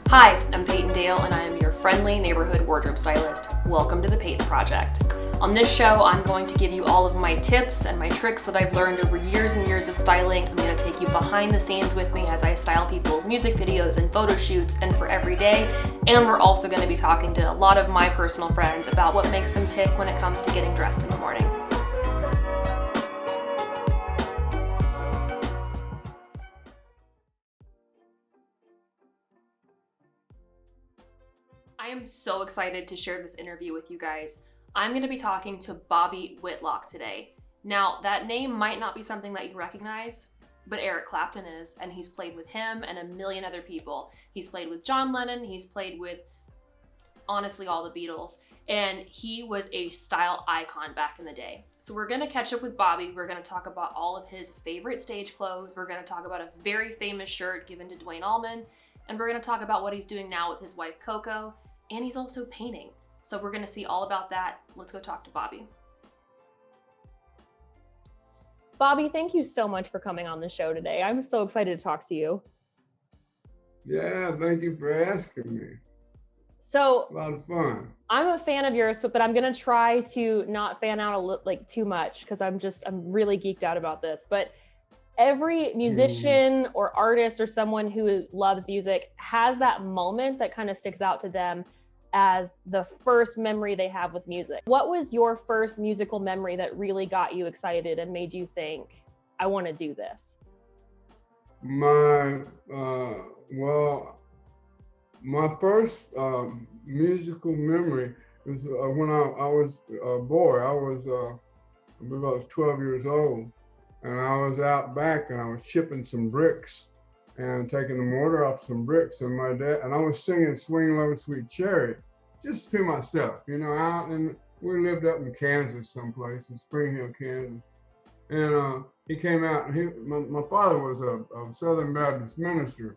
Hi, I'm Payton Dale, and I am your friendly neighborhood wardrobe stylist. Welcome to the Payton Project. On this show, I'm going to give you all of my tips and my tricks that I've learned over years and years of styling. I'm going to take you behind the scenes with me as I style people's music videos and photo shoots and for every day. And we're also going to be talking to a lot of my personal friends about what makes them tick when it comes to getting dressed in the morning. I am so excited to share this interview with you guys. I'm going to be talking to Bobby Whitlock today. Now, that name might not be something that you recognize, but Eric Clapton is, and he's played with him and a million other people. He's played with John Lennon, he's played with, honestly, all the Beatles, and he was a style icon back in the day. So we're going to catch up with Bobby. We're going to talk about all of his favorite stage clothes. We're going to talk about a very famous shirt given to Duane Allman, and we're going to talk about what he's doing now with his wife, Coco. And he's also painting. So we're gonna see all about that. Let's go talk to Bobby. Bobby, thank you so much for coming on the show today. I'm so excited to talk to you. Yeah, thank you for asking me. So a lot of fun. I'm a fan of yours, but I'm gonna try to not fan out too much because I'm really geeked out about this. But every musician or artist or someone who loves music has that moment that kind of sticks out to them as the first memory they have with music. What was your first musical memory that really got you excited and made you think, I want to do this? My first musical memory was when I was a boy. I believe I was 12 years old. And I was out back and I was chipping some bricks and taking the mortar off some bricks, and my dad, and I was singing Swing Low Sweet Chariot, just to myself, out, and we lived up in Kansas someplace, in Spring Hill, Kansas. And he came out, and my father was a Southern Baptist minister.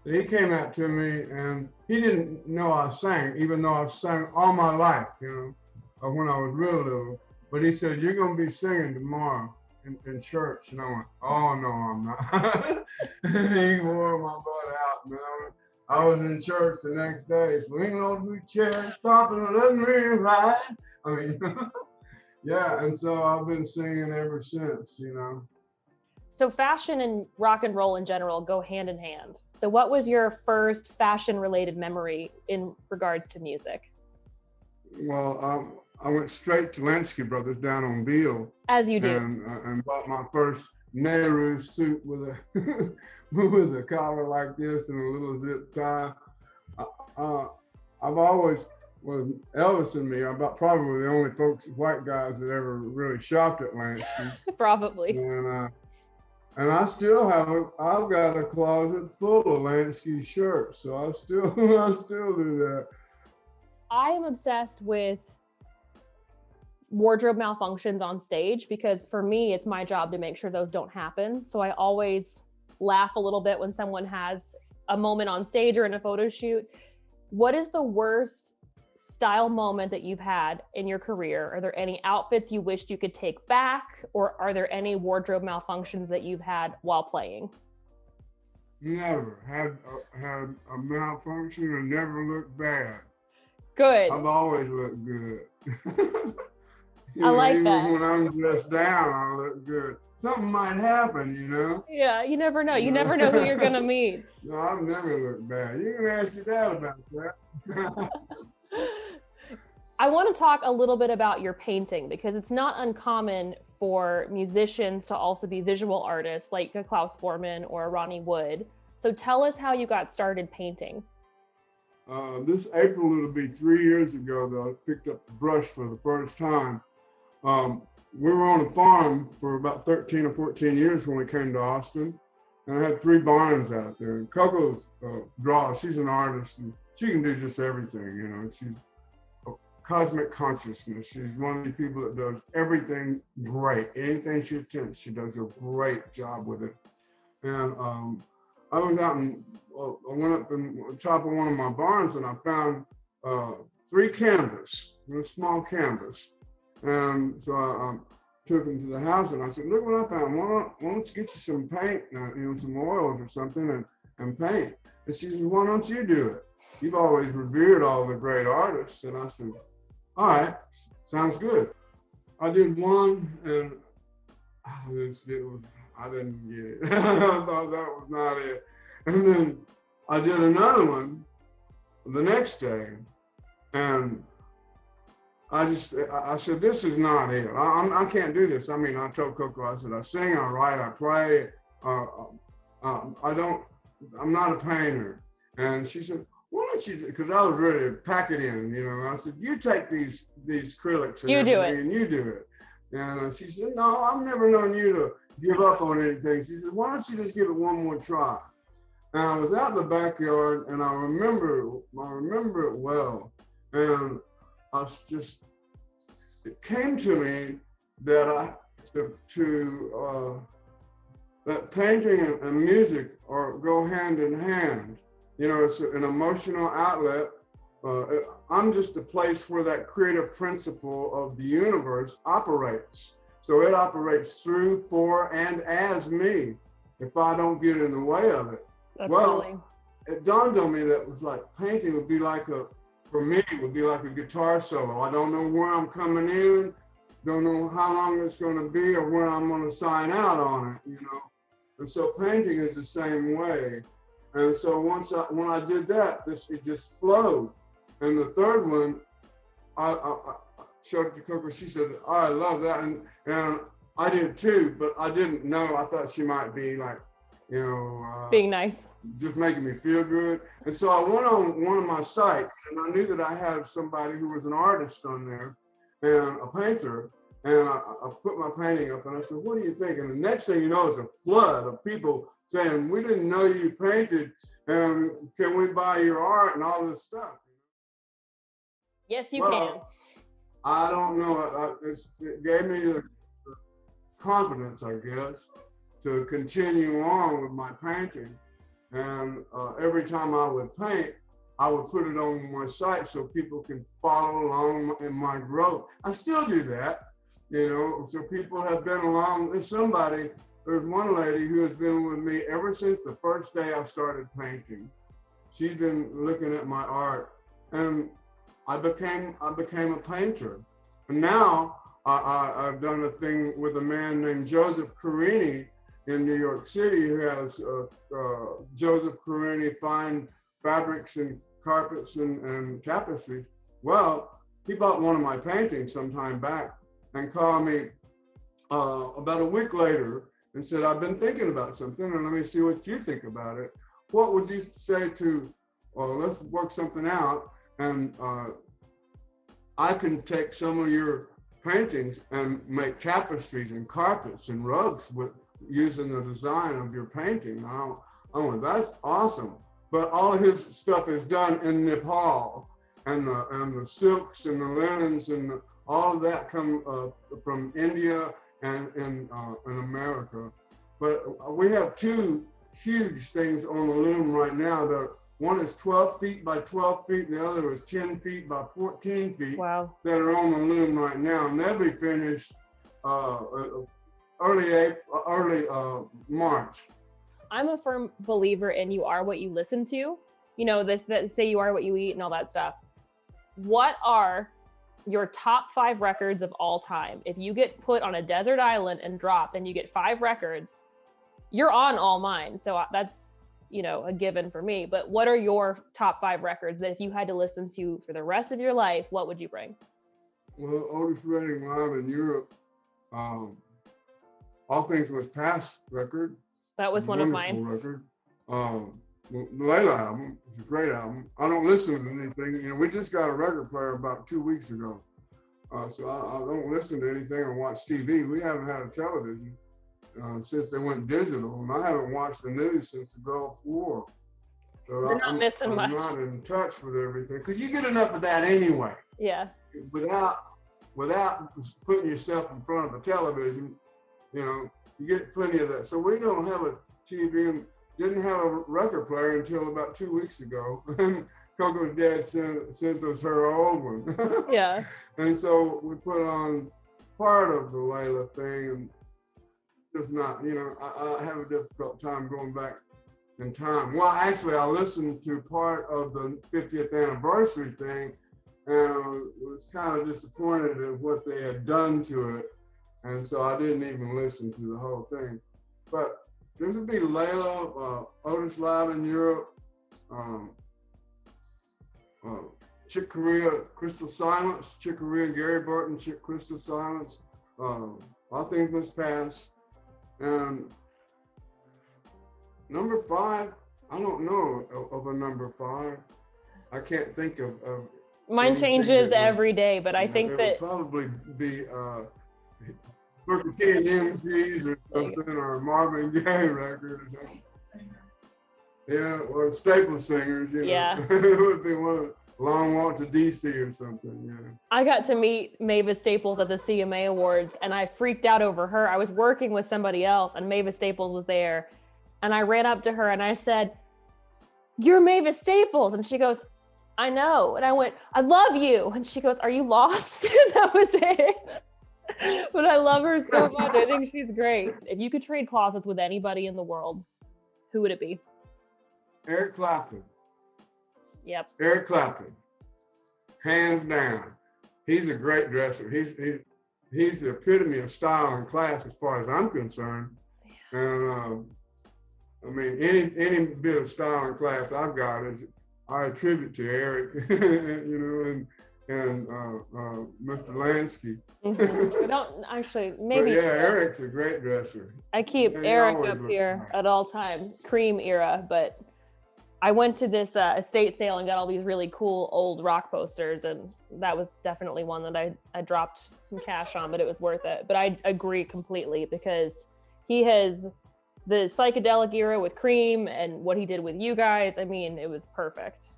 So he came out to me, and he didn't know I sang, even though I've sung all my life, when I was real little. But he said, "You're gonna be singing tomorrow in church." And I went, "Oh no, I'm not." He wore my butt out, man. I was in church the next day, swinging on sweet chairs, stopping and letting me ride. I mean, yeah, and so I've been singing ever since, So fashion and rock and roll in general go hand in hand. So what was your first fashion-related memory in regards to music? Well, I went straight to Lansky Brothers down on Beale. As you do. And bought my first Nehru suit with a with a collar like this and a little zip tie. I've always, with Elvis and me, I'm probably the only white guys that ever really shopped at Lansky's. Probably. And I've got a closet full of Lansky shirts, so I still do that. I am obsessed with wardrobe malfunctions on stage because for me, it's my job to make sure those don't happen. So I always laugh a little bit when someone has a moment on stage or in a photo shoot. What is the worst style moment that you've had in your career? Are there any outfits you wished you could take back, or are there any wardrobe malfunctions that you've had while playing? Never had a malfunction and never looked bad. Good. I've always looked good. I like even that. When I'm dressed down, I look good. Something might happen, Yeah, you never know. You never know who you're gonna meet. No, I've never looked bad. You can ask your dad about that. I want to talk a little bit about your painting because it's not uncommon for musicians to also be visual artists like a Klaus Forman or a Ronnie Wood. So tell us how you got started painting. This April, it'll be 3 years ago that I picked up the brush for the first time. We were on a farm for about 13 or 14 years when we came to Austin. And I had 3 barns out there. And Coco's draws, she's an artist, and she can do just everything, She's a cosmic consciousness. She's one of the people that does everything great. Anything she attempts, she does a great job with it. And I was out and I went up in the top of one of my barns and I found 3 canvas, a small canvas. And so I took them to the house and I said, "Look what I found. Why don't you get you some paint, some oils or something, and paint. And she said, why don't you do it? You've always revered all the great artists. And I said, all right, sounds good. I did one, and I didn't get it. I thought that was not it. And then I did another one the next day, and I said, this is not it. I can't do this. I mean, I told Coco, I said, I sing, I write, I play. I'm not a painter. And she said, why don't you, because I was ready to pack it in, you know. I said, you take these acrylics and and you do it. And she said, no, I've never known you to give up on anything. She said, why don't you just give it one more try? And I was out in the backyard, and I remember it well. And it came to me that that painting and music go hand in hand. You know, it's an emotional outlet. I'm just the place where that creative principle of the universe operates. So it operates through, for, and as me, if I don't get in the way of it. Absolutely. Well, it dawned on me that was like painting would be like for me, it would be like a guitar solo. I don't know where I'm coming in, don't know how long it's going to be or when I'm going to sign out on it, you know. And so painting is the same way. And so when I did that, it just flowed. And the third one, I showed it to Coco. She said, oh, I love that. And I did too, but I didn't know. I thought she might be like, you know, being nice, just making me feel good. And so I went on one of my sites, and I knew that I had somebody who was an artist on there and a painter. And I put my painting up, and I said, what do you think? And the next thing you know, it's a flood of people saying, we didn't know you painted, and can we buy your art and all this stuff? Yes, you can. I don't know. It gave me the confidence, I guess, to continue on with my painting. And every time I would paint, I would put it on my site so people can follow along in my growth. I still do that, you know, so people have been along. There's one lady who has been with me ever since the first day I started painting. She's been looking at my art, and I became a painter. And now I've done a thing with a man named Joseph Carini in New York City, who has Joseph Carini Fine Fabrics and Carpets and Tapestries. Well, he bought one of my paintings some time back and called me about a week later and said, I've been thinking about something, and let me see what you think about it. What would you say to, let's work something out, and I can take some of your paintings and make tapestries and carpets and rugs with using the design of your painting. Oh, that's awesome. But all of his stuff is done in Nepal, and the silks and the linens and all of that come from India and in America. But we have two huge things on the loom right now. One is 12 feet by 12 feet, and the other is 10 feet by 14 feet. Wow. That are on the loom right now, and they'll be finished early March. I'm a firm believer in you are what you listen to. You know, that say you are what you eat and all that stuff. What are your top 5 records of all time? If you get put on a desert island and dropped and you get 5 records, you're on all mine. So that's, you know, a given for me. But what are your top 5 records that if you had to listen to for the rest of your life, what would you bring? Well, Otis Redding live in Europe, All Things Must Pass record. That was one of mine. Record. The Layla album is a great album. I don't listen to anything. You know, we just got a record player about 2 weeks ago. So I don't listen to anything or watch TV. We haven't had a television since they went digital, and I haven't watched the news since the Gulf War. So You're not missing much. I'm not in touch with everything, because you get enough of that anyway. Yeah. Without putting yourself in front of a television, you know, you get plenty of that. So we don't have a TV and didn't have a record player until about 2 weeks ago. And Coco's dad sent us her old one. Yeah. And so we put on part of the Layla thing, and just not, you know, I have a difficult time going back in time. Well, actually, I listened to part of the 50th anniversary thing, and was kind of disappointed at what they had done to it, and so I didn't even listen to the whole thing. But this would be Layla, Otis Loud in Europe, Chick Corea, Crystal Silence, Chick Corea and Gary Burton, Crystal Silence, All Things Must Pass, and number 5, I don't know of a number 5. I can't think of Mine changes every day, but I think that it would probably be Booker T and MGs or something, or Marvin Gaye records. Yeah, or Staple Singers. You know? Yeah. It would be one of Long Walk to DC or something. Yeah. I got to meet Mavis Staples at the CMA Awards, and I freaked out over her. I was working with somebody else, and Mavis Staples was there, and I ran up to her and I said, "You're Mavis Staples," and she goes, "I know," and I went, "I love you," and she goes, "Are you lost?" And that was it. But I love her so much. I think she's great. If you could trade closets with anybody in the world, who would it be? Eric Clapton. Yep. Eric Clapton, hands down. He's a great dresser. He's the epitome of style and class as far as I'm concerned. And I mean, any bit of style and class I've got is I attribute to Eric, you know, and Mr. Lansky. I don't actually, maybe. But yeah, Eric's a great dresser. I keep Eric up here at all times, Cream era, but I went to this estate sale and got all these really cool old rock posters, and that was definitely one that I dropped some cash on, but it was worth it. But I agree completely, because he has the psychedelic era with Cream and what he did with you guys. I mean, it was perfect.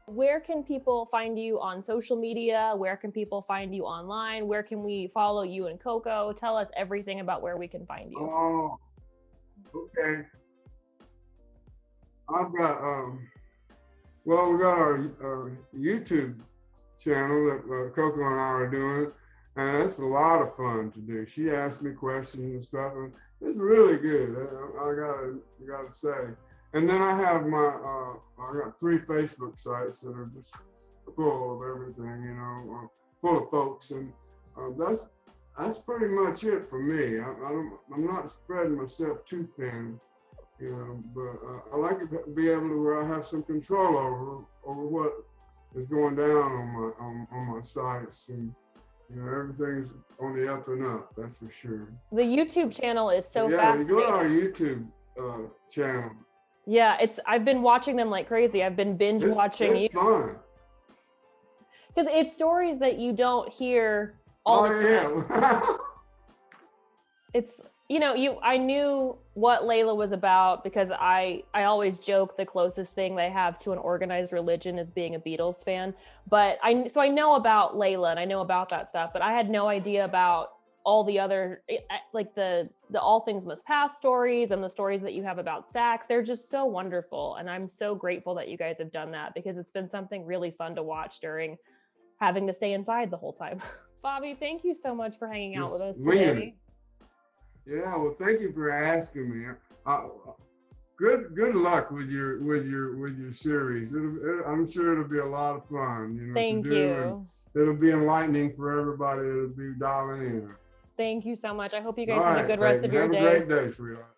Where can people find you on social media? Where can people find you online? Where can we follow you and Coco? Tell us everything about where we can find you. Oh, okay. I've got, well, we got our YouTube channel that Coco and I are doing, and it's a lot of fun to do. She asks me questions and stuff, and it's really good. I gotta say. And then I have I got 3 Facebook sites that are just full of everything, you know, full of folks, and that's pretty much it for me. I'm not spreading myself too thin. You know, but I like to be able to where I have some control over what is going down on my sites, and you know, everything's on the up and up. That's for sure. The YouTube channel is so yeah, fascinating. you go to our YouTube channel. Yeah, I've been watching them like crazy. I've been binge watching you. It's fun. Because it's stories that you don't hear all the time. Yeah. It's, you know, I knew what Layla was about because I always joke the closest thing they have to an organized religion is being a Beatles fan. But so I know about Layla and I know about that stuff, but I had no idea about all the other, like the All Things Must Pass stories and the stories that you have about Stax. They're just so wonderful. And I'm so grateful that you guys have done that, because it's been something really fun to watch during having to stay inside the whole time. Bobby, thank you so much for hanging out with us today. Yeah, well, thank you for asking me. Good luck with your series. I'm sure it'll be a lot of fun. You know, thank you. It'll be enlightening for everybody that'll be dialing in. Thank you so much. I hope you guys have a good rest of your day. Have a great day, sweetheart.